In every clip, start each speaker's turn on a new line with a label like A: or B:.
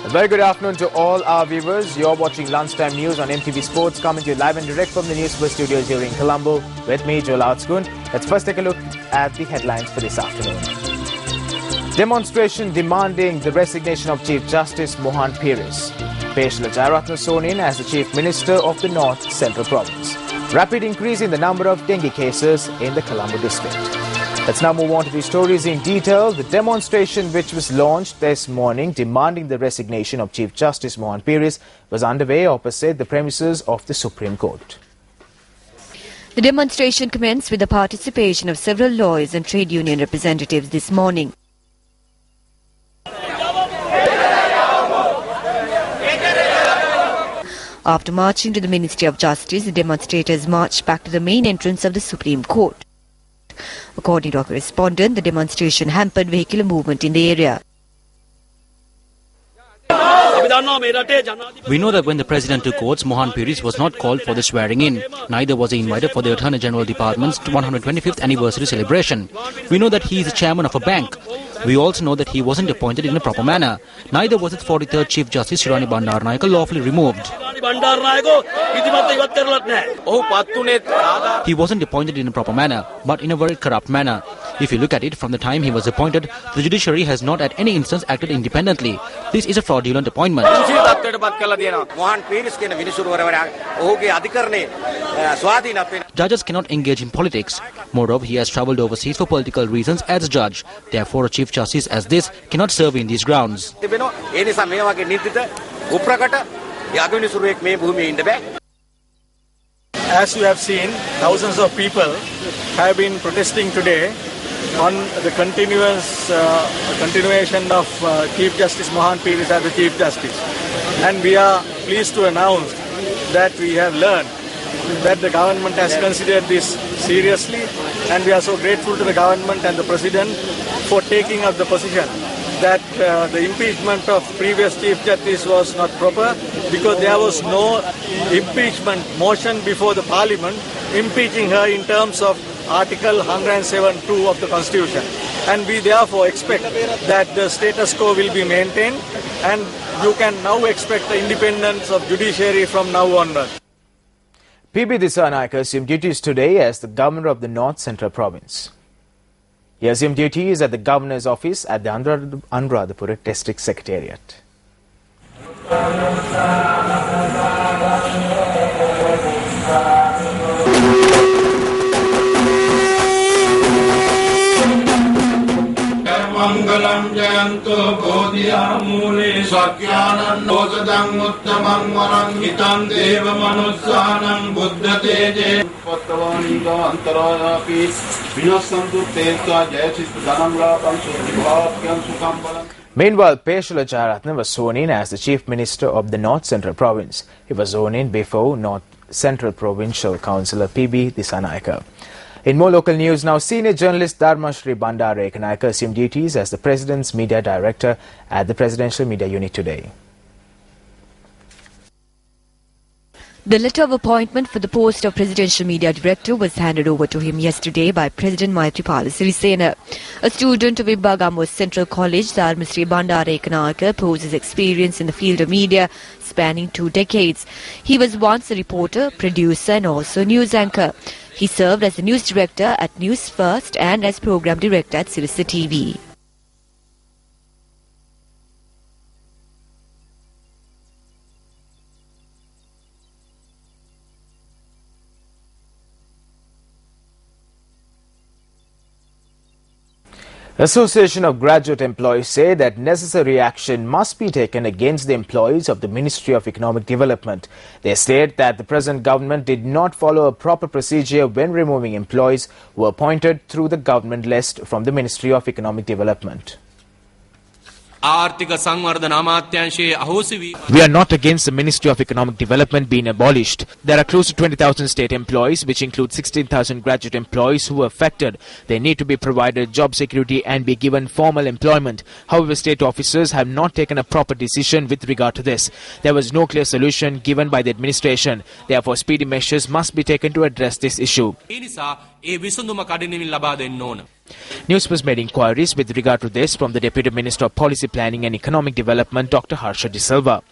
A: A very good afternoon to all our viewers. You're watching Lunchtime News on MTV Sports, coming to you live and direct from the Newsfirst studios here in Colombo. With me, Joel Outskun. Let's first take a look at the headlines for this afternoon. Demonstration demanding the resignation of Chief Justice Mohan Peiris. Peshula Jayaratne sworn in as the Chief Minister of the North Central Province. Rapid increase in the number of dengue cases in the Colombo district. Let's now move on to these stories in detail. The demonstration, which was launched this morning demanding the resignation of Chief Justice Mohan Peiris, was underway opposite the premises of the Supreme Court.
B: The demonstration commenced with the participation of several lawyers and trade union representatives this morning. After marching to the Ministry of Justice, the demonstrators marched back to the main entrance of the Supreme Court. According to our correspondent, the demonstration hampered vehicular movement in the area.
C: We know that when the President took oath, Mohan Peiris was not called for the swearing-in. Neither was he invited for the Attorney General Department's 125th anniversary celebration. We know that he is the chairman of a bank. We also know that he wasn't appointed in a proper manner. Neither was its 43rd Chief Justice Shirani Bandaranaike lawfully removed. He wasn't appointed in a proper manner, but in a very corrupt manner. If you look at it, from the time he was appointed, the judiciary has not at any instance acted independently. This is a fraudulent appointment. Judges cannot engage in politics. Moreover, he has travelled overseas for political reasons as a judge. Therefore, a Chief Justice as this cannot serve in these grounds.
D: As you have seen, thousands of people have been protesting today on the continuation of Chief Justice Mohan Peiris as the Chief Justice. And we are pleased to announce that we have learned that the government has considered this seriously, and we are so grateful to the government and the President for taking up the position that the impeachment of previous Chief Justice was not proper, because there was no impeachment motion before the Parliament impeaching her in terms of Article 107(2) of the Constitution. And we therefore expect that the status quo will be maintained, and you can now expect the independence of judiciary from now onward.
A: PB Dissanayake assumed duties today as the Governor of the North Central Province. He assumed duties at the Governor's office at the Anuradhapura District Secretariat.
E: Mangalam Jayanto Bodhiya Mule Sakyanam Nosadam Uttamam Varam Hitam Deva Manussanam Buddha Teje Pattavaniga Antarayapi Vinasantu Teta Jayachit Dhanamrapam Sudhibhakyam Sukambalam.
A: Meanwhile, Peshula Jayaratne was sworn in as the Chief Minister of the North Central Province. He was sworn in before North Central Provincial Councillor PB Dissanayake. In more local news now, senior journalist Dharmashri Bandaranaike assumed duties as the President's Media Director at the Presidential Media Unit today.
B: The letter of appointment for the post of Presidential Media Director was handed over to him yesterday by President Maithripala Sirisena. A student of Imbagamo Central College, Dharmashri Bandaranaike possesses experience in the field of media spanning 2 decades. He was once a reporter, producer and also news anchor. He served as the news director at Newsfirst and as program director at Sirisa TV.
A: Association of Graduate Employees say that necessary action must be taken against the employees of the Ministry of Economic Development. They state that the present government did not follow a proper procedure when removing employees who were appointed through the government list from the Ministry of Economic Development.
F: We are
A: not against the Ministry of Economic Development being abolished. There are close to 20,000 state employees, which include 16,000 graduate employees who were affected. They need to be provided job security and be given formal employment. However, state officers have not taken a proper decision with regard to this. There was no clear solution given by the administration. Therefore, speedy measures must be taken to address this issue. Newsfirst made inquiries with regard to this from the Deputy Minister of Policy Planning and Economic Development, Dr. Harsha De Silva.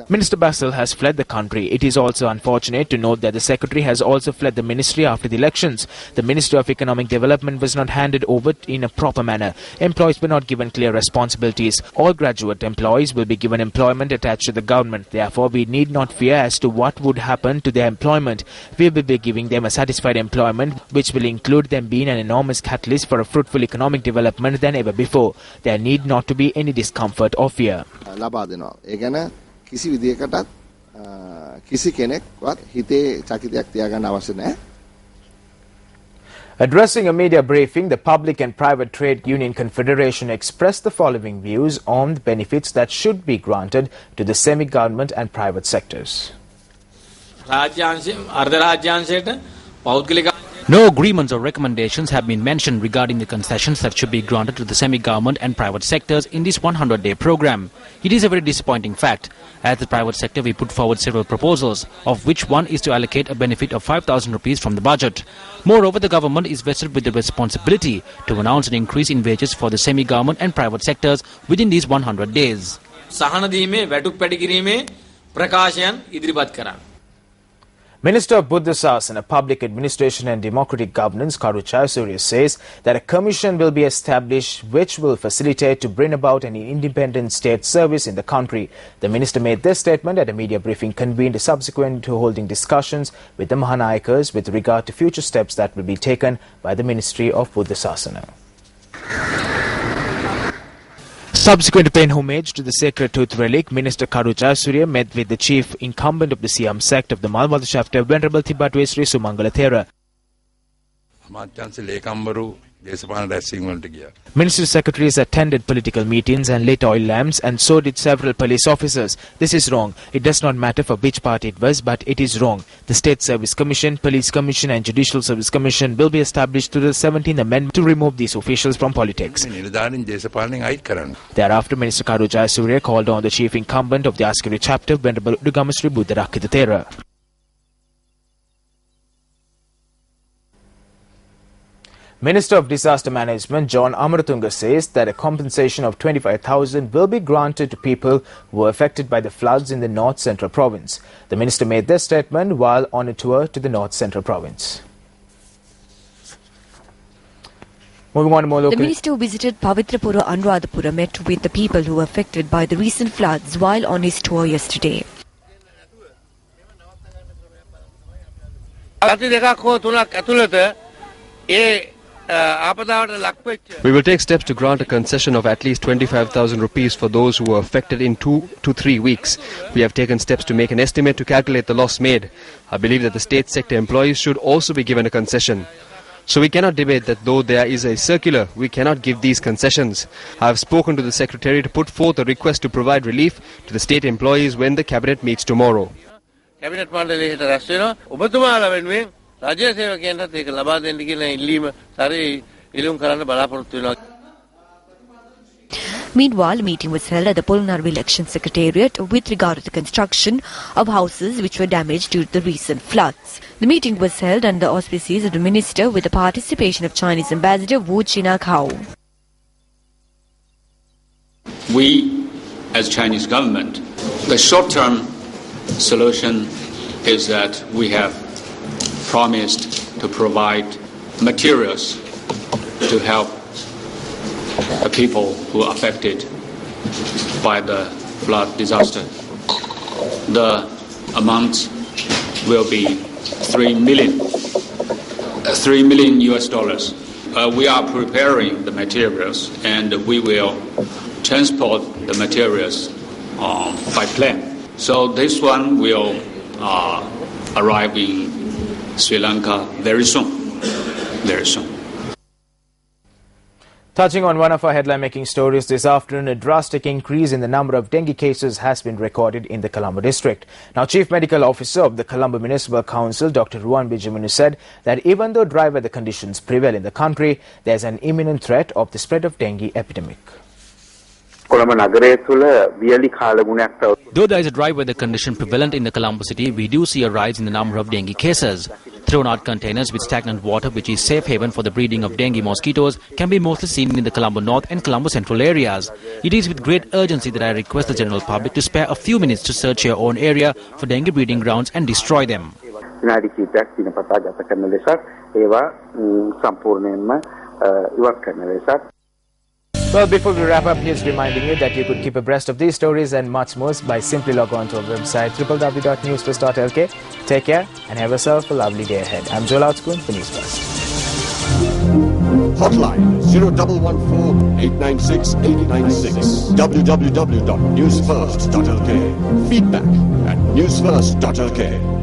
A: Minister Basil has fled the country. It is also unfortunate to note that the Secretary has also fled the ministry after the elections. The Ministry of Economic Development was not handed over in a proper manner. Employees were not given clear responsibilities. All graduate employees will be given employment attached to the government. Therefore, we need not fear as to what would happen to their employment. We will be giving them a satisfied employment, which will include them being an enormous catalyst for a fruitful economic development than ever before. There need not to be any discomfort or fear. Addressing a media briefing, the Public and Private Trade Union Confederation expressed the following views on the benefits that should be granted to the semi-government and private sectors.
C: No agreements or recommendations have been mentioned regarding the concessions that should be granted to the semi-government and private sectors in this 100-day program. It is a very disappointing fact. As the private sector, we put forward several proposals, of which one is to allocate a benefit of 5,000 rupees from the budget. Moreover, the government is vested with the responsibility to announce an increase in wages for the semi-government and private sectors within these 100 days.
A: Minister of Buddha Sasana, Public Administration and Democratic Governance, Karu Jayasuriya, says that a commission will be established which will facilitate to bring about an independent state service in the country. The minister made this statement at a media briefing convened subsequent to holding discussions with the Mahanayakas with regard to future steps that will be taken by the Ministry of Buddha Sasana. Subsequent to paying homage to the sacred tooth relic, Minister Karu Jayasuriya met with the chief incumbent of the Siam sect of the Malwada chapter, Venerable Thibatwe Sri Sumangala Thera. Ministry secretaries attended political meetings and lit oil lamps, and so did several police officers. This is wrong. It does not matter for which party it was, but it is wrong. The State Service Commission, Police Commission and Judicial Service Commission will be established to the 17th Amendment to remove these officials from politics. Thereafter, Minister Karu Jayasuriya called on the chief incumbent of the Askari chapter, Venerable Udugamasri Buddharakita Thera. Minister of Disaster Management John Amaratunga says that a compensation of 25,000 will be granted to people who were affected by the floods in the North Central Province. The minister made this statement while on a tour to the North Central Province. Moving on to more local.
B: The minister visited Pavitrapura Anuradhapura met with the people who were affected by the recent floods while on his tour yesterday.
G: We will take steps to grant a concession of at least 25,000 rupees for those who were affected in 2 to 3 weeks. We have taken steps to make an estimate to calculate the loss made. I believe that the state sector employees should also be given a concession. So we cannot debate that though there is a circular, we cannot give these concessions. I have spoken to the Secretary to put forth a request to provide relief to the state employees when the Cabinet meets tomorrow.
B: Meanwhile, a meeting was held at the Polonnaruwa Election Secretariat with regard to the construction of houses which were damaged due to the recent floods. The meeting was held under the auspices of the minister with the participation of Chinese Ambassador Wu Chinakao.
H: We, as Chinese government, the short-term solution is that we have promised to provide materials to help the people who are affected by the flood disaster. The amount will be $3 million US dollars. We are preparing the materials and we will transport the materials by plane. So this one will arrive in Sri Lanka very soon. Very soon.
A: Touching on one of our headline-making stories this afternoon, a drastic increase in the number of dengue cases has been recorded in the Colombo district. Now, Chief Medical Officer of the Colombo Municipal Council, Dr. Ruan Bijamunu, said that even though dry weather conditions prevail in the country, there is an imminent threat of the spread of dengue epidemic.
C: Though there is a dry weather condition prevalent in the Colombo city, we do see a rise in the number of dengue cases. Thrown out containers with stagnant water, which is safe haven for the breeding of dengue mosquitoes, can be mostly seen in the Colombo North and Colombo Central areas. It is with great urgency that I request the general public to spare a few minutes to search your own area for dengue breeding grounds and destroy them.
A: Well, before we wrap up, here's reminding you that you could keep abreast of these stories and much more by simply log on to our website www.newsfirst.lk. Take care and have yourself a lovely day ahead. I'm Joel Outspoon for News First.
I: Hotline 0114-896-896. www.newsfirst.lk. Feedback at newsfirst.lk.